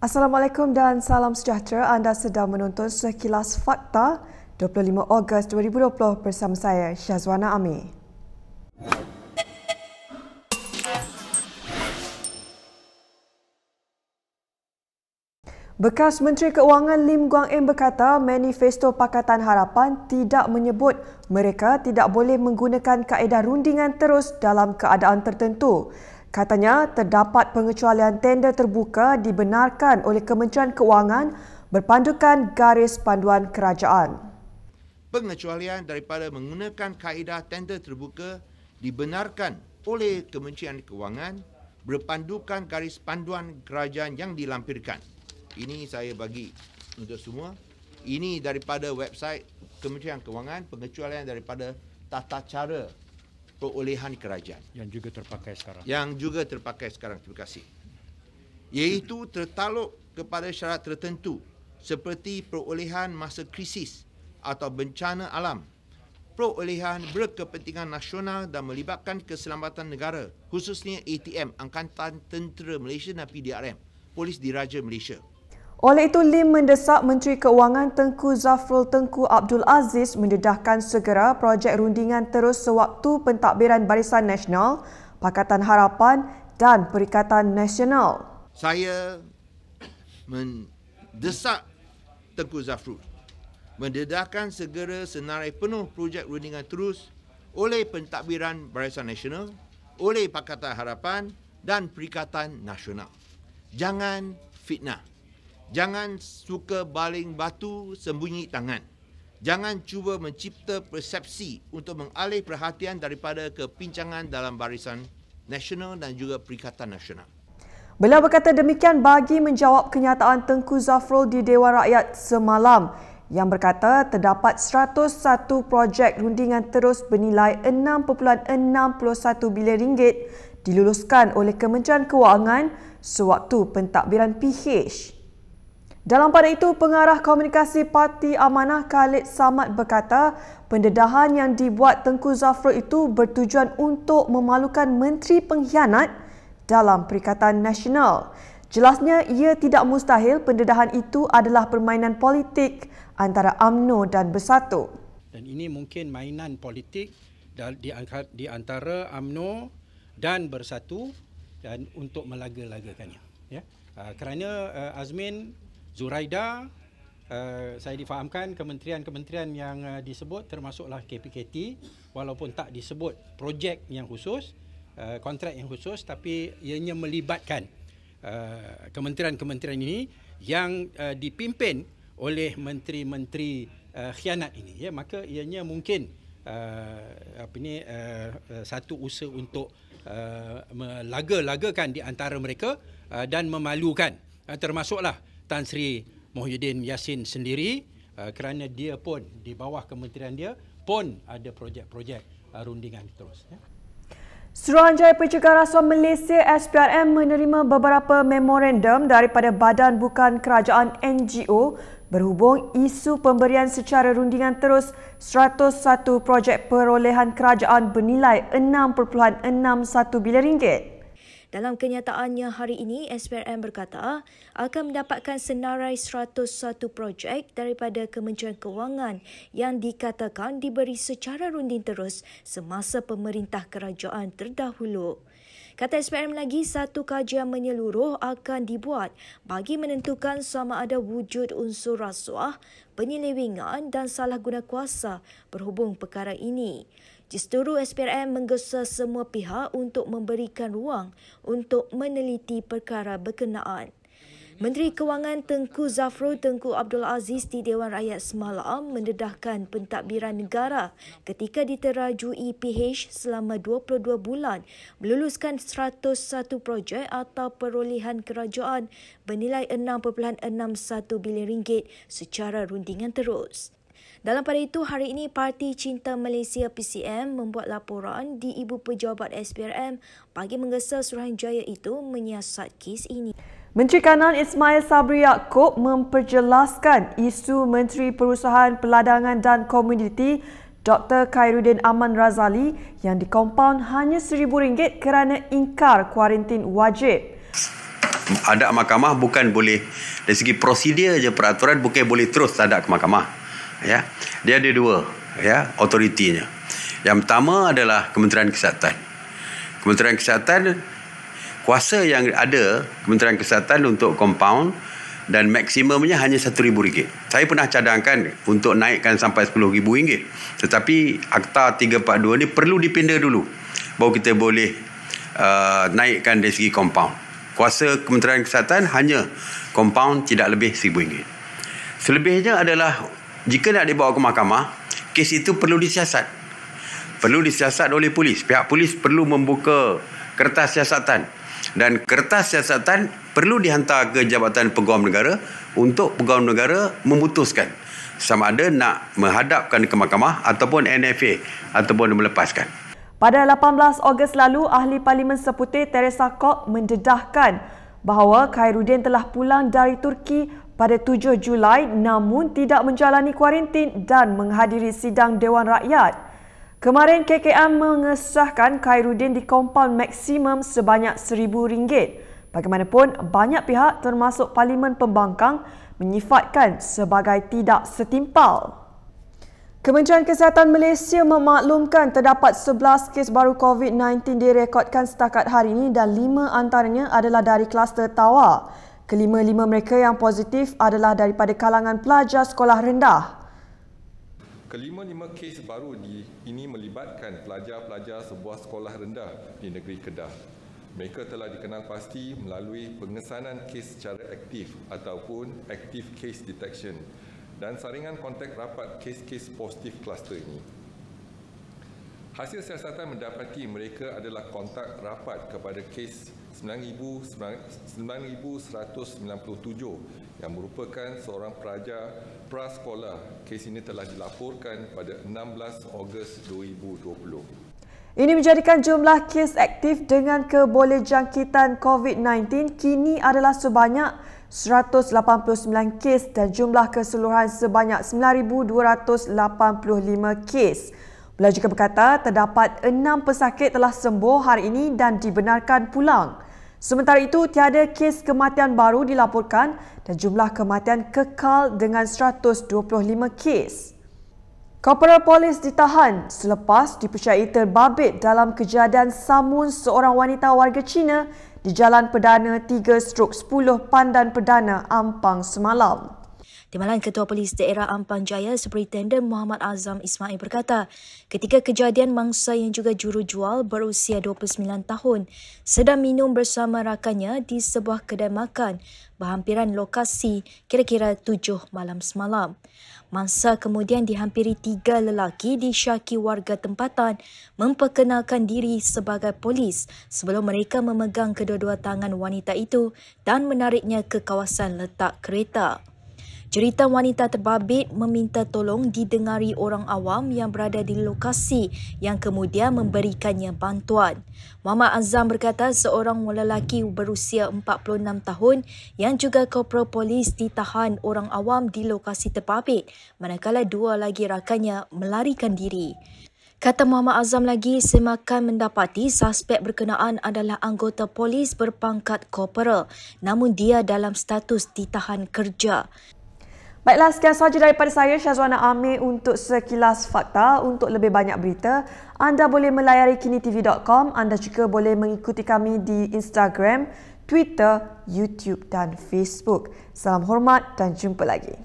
Assalamualaikum dan salam sejahtera. Anda sedang menonton Sekilas Fakta 25 Ogos 2020 bersama saya, Syazwana Amir. Bekas Menteri Keuangan Lim Guang Eng berkata manifesto Pakatan Harapan tidak menyebut mereka tidak boleh menggunakan kaedah rundingan terus dalam keadaan tertentu. Katanya terdapat pengecualian tender terbuka dibenarkan oleh Kementerian Keuangan berpandukan garis panduan kerajaan. Pengecualian daripada menggunakan kaedah tender terbuka dibenarkan oleh Kementerian Keuangan berpandukan garis panduan kerajaan yang dilampirkan. Ini saya bagi untuk semua. Ini daripada website Kementerian Keuangan, pengecualian daripada tata cara perolehan kerajaan. Yang juga terpakai sekarang. Terima kasih. Iaitu tertaluk kepada syarat tertentu seperti perolehan masa krisis atau bencana alam, perolehan berkepentingan nasional dan melibatkan keselamatan negara, khususnya ATM, Angkatan Tentera Malaysia dan PDRM, Polis Diraja Malaysia. Oleh itu, Lim mendesak Menteri Keuangan Tengku Zafrul Tengku Abdul Aziz mendedahkan segera projek rundingan terus sewaktu pentadbiran Barisan Nasional, Pakatan Harapan dan Perikatan Nasional. Saya mendesak Tengku Zafrul mendedahkan segera senarai penuh projek rundingan terus oleh pentadbiran Barisan Nasional, oleh Pakatan Harapan dan Perikatan Nasional. Jangan fitnah. Jangan suka baling batu sembunyi tangan. Jangan cuba mencipta persepsi untuk mengalih perhatian daripada kepincangan dalam Barisan Nasional dan juga Perikatan Nasional. Beliau berkata demikian bagi menjawab kenyataan Tengku Zafrul di Dewan Rakyat semalam yang berkata terdapat 101 projek rundingan terus bernilai 6.61 bilion ringgit diluluskan oleh Kementerian Keuangan sewaktu pentadbiran PH. Dalam pada itu, Pengarah Komunikasi Parti Amanah Khalid Samad berkata pendedahan yang dibuat Tengku Zafrul itu bertujuan untuk memalukan menteri pengkhianat dalam Perikatan Nasional. Jelasnya ia tidak mustahil pendedahan itu adalah permainan politik antara UMNO dan Bersatu. Dan ini mungkin mainan politik di antara UMNO dan Bersatu dan untuk melaga-lagakannya. Ya. Kerana Azmin, Zuraida, saya difahamkan kementerian-kementerian yang disebut termasuklah KPKT, walaupun tak disebut projek yang khusus, kontrak yang khusus, tapi ianya melibatkan kementerian-kementerian ini yang dipimpin oleh menteri-menteri khianat ini. Ya, maka ianya mungkin satu usaha untuk melaga-lagakan di antara mereka dan memalukan, termasuklah Tan Sri Muhyiddin Yassin sendiri, kerana dia pun di bawah kementerian dia pun ada projek-projek rundingan terus. Ya. Suruhanjaya Pencegahan Rasuah Malaysia SPRM menerima beberapa memorandum daripada Badan Bukan Kerajaan NGO berhubung isu pemberian secara rundingan terus 101 projek perolehan kerajaan bernilai 6.61 bilion ringgit. Dalam kenyataannya hari ini, SPRM berkata akan mendapatkan senarai 101 projek daripada Kementerian Keuangan yang dikatakan diberi secara runding terus semasa pemerintah kerajaan terdahulu. Kata SPRM lagi, satu kajian menyeluruh akan dibuat bagi menentukan sama ada wujud unsur rasuah, penyelewengan dan salah guna kuasa berhubung perkara ini. Justeru SPRM menggesa semua pihak untuk memberikan ruang untuk meneliti perkara berkenaan. Menteri Kewangan Tengku Zafrul Tengku Abdul Aziz di Dewan Rakyat semalam mendedahkan pentadbiran negara ketika diterajui PH selama 22 bulan meluluskan 101 projek atau perolehan kerajaan bernilai 6.61 bilion ringgit secara rundingan terus. Dalam pada itu, hari ini Parti Cinta Malaysia PCM membuat laporan di Ibu Pejabat SPRM bagi menggesa Suruhanjaya itu menyiasat kes ini. Menteri Kanan Ismail Sabri Yaakob memperjelaskan isu Menteri Perusahaan Peladangan dan Komuniti Dr. Khairuddin Aman Razali yang dikompaun hanya RM1,000 kerana ingkar kuarantin wajib. Adat mahkamah bukan boleh dari segi prosedur je, peraturan bukan boleh terus adat ke mahkamah. Ya. Dia ada dua, ya, autoritinya. Yang pertama adalah Kementerian Kesihatan. Kementerian Kesihatan, kuasa yang ada Kementerian Kesihatan untuk compound dan maksimumnya hanya RM1,000. Saya pernah cadangkan untuk naikkan sampai RM10,000. Tetapi Akta 342 ni perlu dipinda dulu baru kita boleh naikkan dari segi compound. Kuasa Kementerian Kesihatan hanya compound tidak lebih RM1,000. Selebihnya adalah jika nak dibawa ke mahkamah, kes itu perlu disiasat. Perlu disiasat oleh polis. Pihak polis perlu membuka kertas siasatan. Dan kertas siasatan perlu dihantar ke Jabatan Peguam Negara untuk Peguam Negara memutuskan sama ada nak menghadapkan ke mahkamah ataupun NFA ataupun melepaskan. Pada 18 Ogos lalu, Ahli Parlimen Seputih Teresa Kok mendedahkan bahawa Khairuddin telah pulang dari Turki pada 7 Julai namun tidak menjalani kuarantin dan menghadiri sidang Dewan Rakyat. Kemarin KKM mengesahkan Khairuddin di kompaun maksimum sebanyak RM1,000. Bagaimanapun, banyak pihak termasuk Parlimen Pembangkang menyifatkan sebagai tidak setimpal. Kementerian Kesihatan Malaysia memaklumkan terdapat 11 kes baru COVID-19 direkodkan setakat hari ini dan 5 antaranya adalah dari kluster Tawa. Kelima-lima mereka yang positif adalah daripada kalangan pelajar sekolah rendah. Kelima-lima kes baru ini melibatkan pelajar-pelajar sebuah sekolah rendah di negeri Kedah. Mereka telah dikenal pasti melalui pengesanan kes secara aktif ataupun active case detection dan saringan kontak rapat kes-kes positif kluster ini. Hasil siasatan mendapati mereka adalah kontak rapat kepada kes 9,197 yang merupakan seorang pelajar prasekolah. Kes ini telah dilaporkan pada 16 Ogos 2020. Ini menjadikan jumlah kes aktif dengan kebolehjangkitan COVID-19 kini adalah sebanyak 189 kes dan jumlah keseluruhan sebanyak 9,285 kes. Beliau juga berkata terdapat 6 pesakit telah sembuh hari ini dan dibenarkan pulang. Sementara itu, tiada kes kematian baru dilaporkan dan jumlah kematian kekal dengan 125 kes. Korporal Polis ditahan selepas dipercayai terbabit dalam kejadian samun seorang wanita warga Cina di Jalan Perdana 3/10 Pandan Perdana, Ampang semalam. Timbalan Ketua Polis Daerah Ampang Jaya Superintenden Muhammad Azam Ismail berkata, ketika kejadian mangsa yang juga jurujual berusia 29 tahun sedang minum bersama rakannya di sebuah kedai makan berhampiran lokasi kira-kira 7 malam semalam. Mangsa kemudian dihampiri 3 lelaki disyaki warga tempatan memperkenalkan diri sebagai polis sebelum mereka memegang kedua-dua tangan wanita itu dan menariknya ke kawasan letak kereta. Cerita wanita terbabit meminta tolong didengari orang awam yang berada di lokasi yang kemudian memberikannya bantuan. Muhammad Azam berkata seorang lelaki berusia 46 tahun yang juga korporal polis ditahan orang awam di lokasi terbabit manakala 2 lagi rakannya melarikan diri. Kata Muhammad Azam lagi, semakan mendapati suspek berkenaan adalah anggota polis berpangkat korporal namun dia dalam status ditahan kerja. Baiklah, sekian sahaja daripada saya, Syazwana Amir untuk Sekilas Fakta. Untuk lebih banyak berita, anda boleh melayari kinitv.com. Anda juga boleh mengikuti kami di Instagram, Twitter, YouTube dan Facebook. Salam hormat dan jumpa lagi.